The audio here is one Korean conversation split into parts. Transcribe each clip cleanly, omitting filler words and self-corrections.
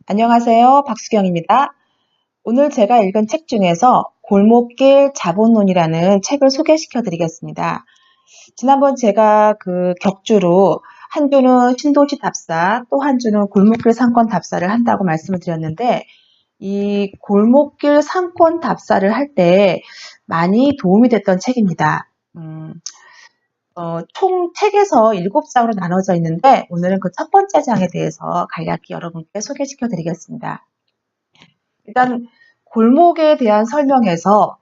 안녕하세요. 박수경입니다. 오늘 제가 읽은 책 중에서 골목길 자본론이라는 책을 소개시켜 드리겠습니다. 지난번 제가 그 격주로 한 주는 신도시 답사, 또 한 주는 골목길 상권 답사를 한다고 말씀을 드렸는데, 이 골목길 상권 답사를 할 때 많이 도움이 됐던 책입니다. 총 책에서 7장으로 나눠져 있는데, 오늘은 그 첫 번째 장에 대해서 간략히 여러분께 소개시켜 드리겠습니다. 일단 골목에 대한 설명에서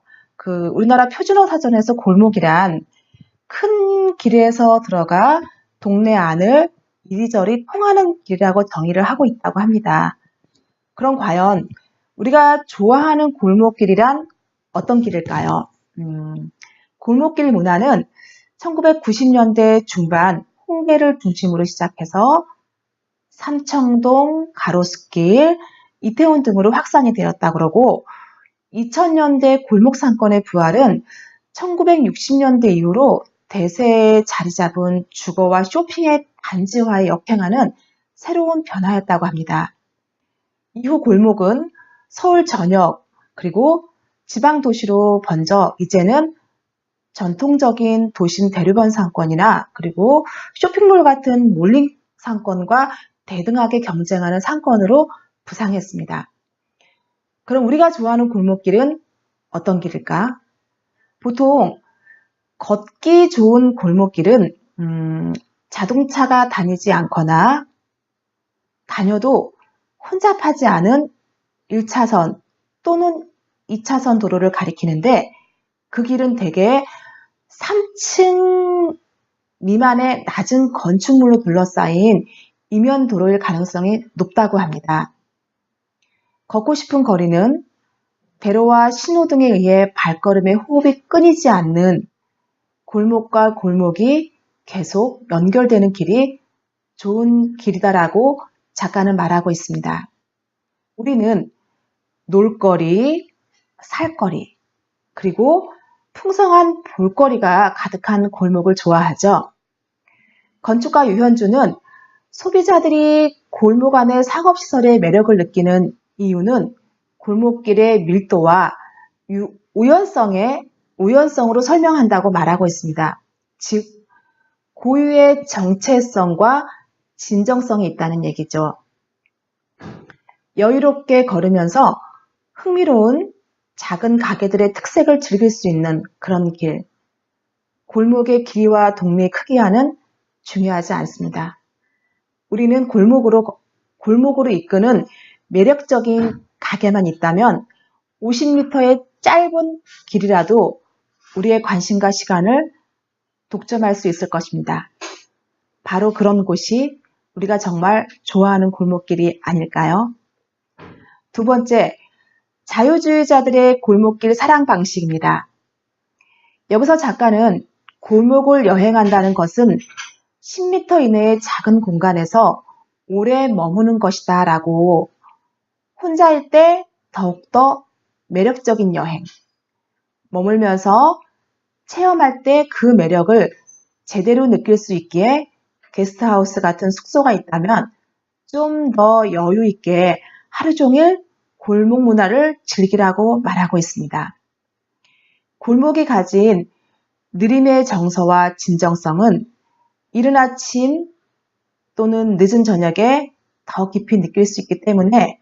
우리나라 표준어 사전에서 골목이란 큰 길에서 들어가 동네 안을 이리저리 통하는 길이라고 정의를 하고 있다고 합니다. 그럼 과연 우리가 좋아하는 골목길이란 어떤 길일까요? 골목길 문화는 1990년대 중반 홍대를 중심으로 시작해서 삼청동, 가로수길, 이태원 등으로 확산이 되었다 그러고 2000년대 골목 상권의 부활은 1960년대 이후로 대세에 자리 잡은 주거와 쇼핑의 단지화에 역행하는 새로운 변화였다고 합니다. 이후 골목은 서울 전역 그리고 지방 도시로 번져 이제는 전통적인 도심 대류변 상권이나 그리고 쇼핑몰 같은 몰링 상권과 대등하게 경쟁하는 상권으로 부상했습니다. 그럼 우리가 좋아하는 골목길은 어떤 길일까? 보통 걷기 좋은 골목길은 자동차가 다니지 않거나 다녀도 혼잡하지 않은 1차선 또는 2차선 도로를 가리키는데 그 길은 대개 3층 미만의 낮은 건축물로 둘러싸인 이면 도로일 가능성이 높다고 합니다. 걷고 싶은 거리는 대로와 신호등에 의해 발걸음의 호흡이 끊이지 않는 골목과 골목이 계속 연결되는 길이 좋은 길이다라고 작가는 말하고 있습니다. 우리는 놀거리, 살거리, 그리고 풍성한 볼거리가 가득한 골목을 좋아하죠. 건축가 유현주는 소비자들이 골목 안의 상업시설의 매력을 느끼는 이유는 골목길의 밀도와 우연성으로 설명한다고 말하고 있습니다. 즉, 고유의 정체성과 진정성이 있다는 얘기죠. 여유롭게 걸으면서 흥미로운 작은 가게들의 특색을 즐길 수 있는 그런 길. 골목의 길이와 동네의 크기와는 중요하지 않습니다. 우리는 골목으로 이끄는 매력적인 가게만 있다면 50m의 짧은 길이라도 우리의 관심과 시간을 독점할 수 있을 것입니다. 바로 그런 곳이 우리가 정말 좋아하는 골목길이 아닐까요? 두 번째, 자유주의자들의 골목길 사랑 방식입니다. 여기서 작가는 골목을 여행한다는 것은 10m 이내의 작은 공간에서 오래 머무는 것이다 라고 혼자일 때 더욱더 매력적인 여행, 머물면서 체험할 때 그 매력을 제대로 느낄 수 있기에 게스트하우스 같은 숙소가 있다면 좀 더 여유 있게 하루 종일 골목 문화를 즐기라고 말하고 있습니다. 골목이 가진 느림의 정서와 진정성은 이른 아침 또는 늦은 저녁에 더 깊이 느낄 수 있기 때문에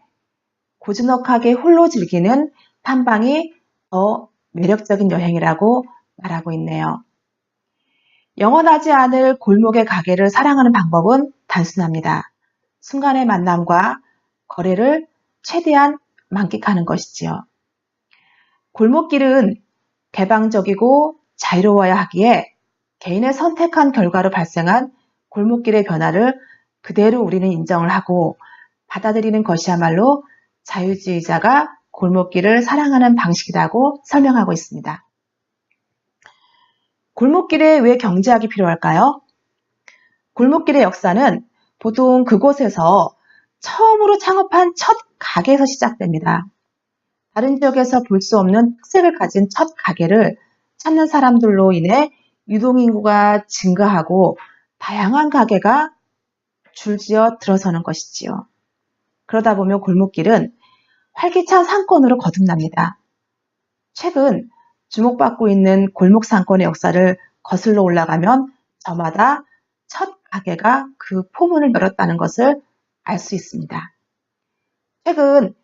고즈넉하게 홀로 즐기는 탐방이 더 매력적인 여행이라고 말하고 있네요. 영원하지 않을 골목의 가게를 사랑하는 방법은 단순합니다. 순간의 만남과 거래를 최대한 만끽하는 것이지요. 골목길은 개방적이고 자유로워야 하기에 개인의 선택한 결과로 발생한 골목길의 변화를 그대로 우리는 인정을 하고 받아들이는 것이야말로 자유주의자가 골목길을 사랑하는 방식이라고 설명하고 있습니다. 골목길에 왜 경제학이 필요할까요? 골목길의 역사는 보통 그곳에서 처음으로 창업한 첫 가게에서 시작됩니다. 다른 지역에서 볼 수 없는 특색을 가진 첫 가게를 찾는 사람들로 인해 유동인구가 증가하고 다양한 가게가 줄지어 들어서는 것이지요. 그러다 보면 골목길은 활기찬 상권으로 거듭납니다. 최근 주목받고 있는 골목 상권의 역사를 거슬러 올라가면 저마다 첫 가게가 그 포문을 열었다는 것을 알 수 있습니다. 최근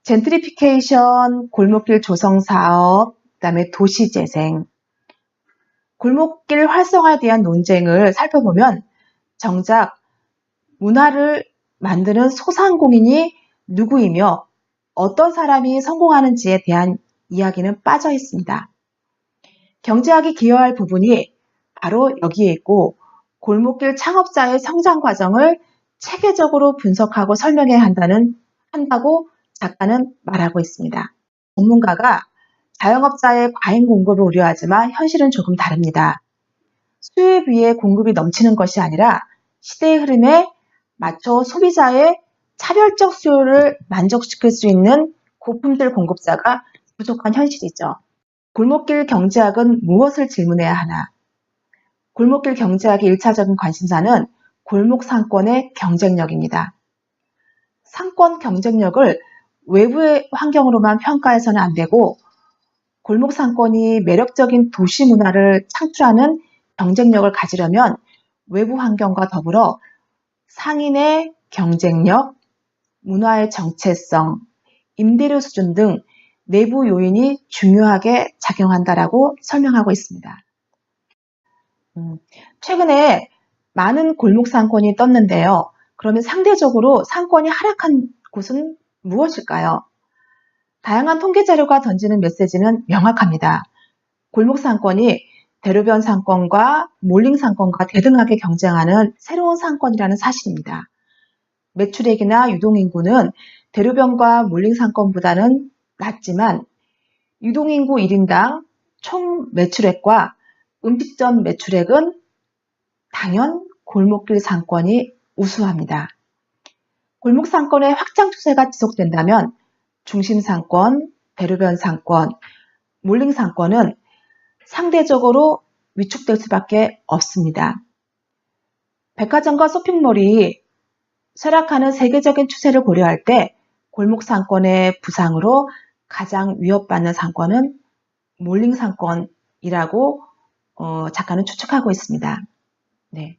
젠트리피케이션, 골목길 조성 사업, 그다음에 도시재생, 골목길 활성화에 대한 논쟁을 살펴보면 정작 문화를 만드는 소상공인이 누구이며 어떤 사람이 성공하는지에 대한 이야기는 빠져 있습니다. 경제학이 기여할 부분이 바로 여기에 있고 골목길 창업자의 성장 과정을 체계적으로 분석하고 설명해야 한다고 작가는 말하고 있습니다. 전문가가 자영업자의 과잉 공급을 우려하지만 현실은 조금 다릅니다. 수요에 비해 공급이 넘치는 것이 아니라 시대의 흐름에 맞춰 소비자의 차별적 수요를 만족시킬 수 있는 고품질 공급자가 부족한 현실이죠. 골목길 경제학은 무엇을 질문해야 하나? 골목길 경제학의 1차적인 관심사는 골목 상권의 경쟁력입니다. 상권 경쟁력을 외부의 환경으로만 평가해서는 안 되고 골목 상권이 매력적인 도시 문화를 창출하는 경쟁력을 가지려면 외부 환경과 더불어 상인의 경쟁력, 문화의 정체성, 임대료 수준 등 내부 요인이 중요하게 작용한다라고 설명하고 있습니다. 최근에 많은 골목 상권이 떴는데요. 그러면 상대적으로 상권이 하락한 곳은 무엇일까요? 다양한 통계 자료가 던지는 메시지는 명확합니다. 골목 상권이 대로변 상권과 몰링 상권과 대등하게 경쟁하는 새로운 상권이라는 사실입니다. 매출액이나 유동인구는 대로변과 몰링 상권보다는 낮지만 유동인구 1인당 총 매출액과 음식점 매출액은 당연 골목길 상권이 우수합니다. 골목 상권의 확장 추세가 지속된다면 중심 상권, 대로변 상권, 몰링 상권은 상대적으로 위축될 수밖에 없습니다. 백화점과 쇼핑몰이 쇠락하는 세계적인 추세를 고려할 때 골목 상권의 부상으로 가장 위협받는 상권은 몰링 상권이라고 작가는 추측하고 있습니다. 네.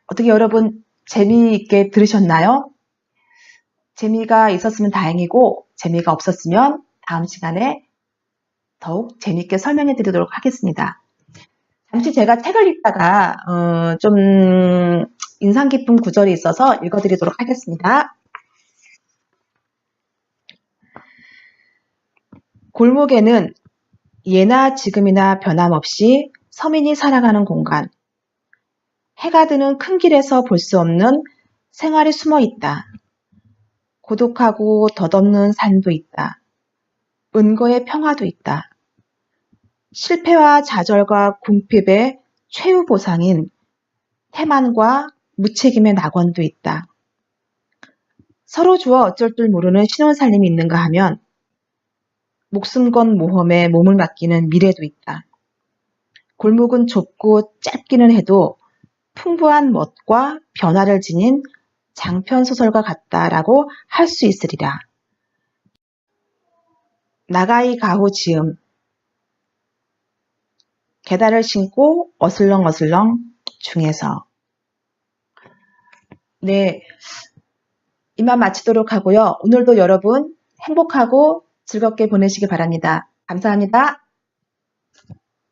어떻게 여러분 재미있게 들으셨나요? 재미가 있었으면 다행이고 재미가 없었으면 다음 시간에 더욱 재미있게 설명해 드리도록 하겠습니다. 잠시 제가 책을 읽다가 좀 인상 깊은 구절이 있어서 읽어드리도록 하겠습니다. 골목에는 예나 지금이나 변함없이 서민이 살아가는 공간, 해가 드는 큰 길에서 볼 수 없는 생활이 숨어 있다. 고독하고 덧없는 삶도 있다. 은거의 평화도 있다. 실패와 좌절과 궁핍의 최후 보상인 태만과 무책임의 낙원도 있다. 서로 주어 어쩔 줄 모르는 신혼살림이 있는가 하면 목숨 건 모험에 몸을 맡기는 미래도 있다. 골목은 좁고 짧기는 해도 풍부한 멋과 변화를 지닌 장편 소설과 같다라고 할 수 있으리라. 나가이 가후 지음 계단을 신고 어슬렁어슬렁 중에서. 네, 이만 마치도록 하고요. 오늘도 여러분 행복하고 즐겁게 보내시기 바랍니다. 감사합니다.